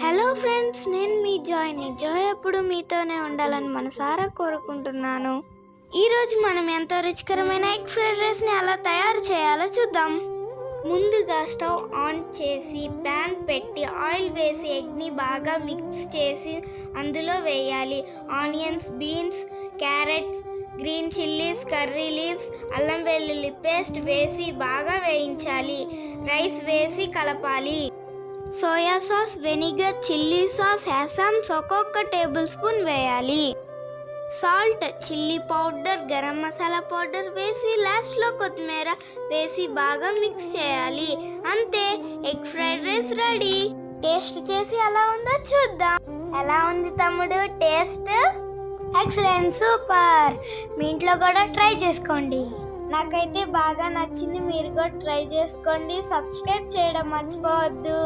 Hello friends, నేను మీ జాయ్ని. Joy ఎప్పుడు మీతోనే ఉండాలని మనసారా కోరుకుంటున్నాను. ఈరోజు మనం ఎంతో రుచికరమైన ఎగ్ ఫ్రైడ్ రైస్ని ఎలా తయారు చేయాలో చూద్దాం. ముందుగా స్టవ్ ఆన్ చేసి ప్యాన్ పెట్టి ఆయిల్ వేసి ఎగ్ని బాగా మిక్స్ చేసి అందులో వేయాలి. Onions, beans, carrots, green chillies, curry leaves, అల్లం వెల్లుల్లి పేస్ట్ వేసి బాగా వేయించాలి. రైస్ వేసి కలపాలి. Soya sauce, vinegar, chilli sauce, హెసామ్స్ ఒక్కొక్క టేబుల్ స్పూన్ వేయాలి. Salt, chilli powder, garam masala powder వేసి లాస్ట్లో కొత్తిమీర వేసి బాగా మిక్స్ చేయాలి. అంతే, egg fried rice ready. Taste చేసి ఎలా ఉందో చూద్దాం. ఎలా ఉంది తమ్ముడు టేస్ట్? Excellent, super. మీ ఇంట్లో కూడా ట్రై చేసుకోండి. నాకైతే బాగా నచ్చింది. మీరు కూడా ట్రై చేసుకోండి. సబ్స్క్రైబ్ చేయడం మర్చిపోవద్దు.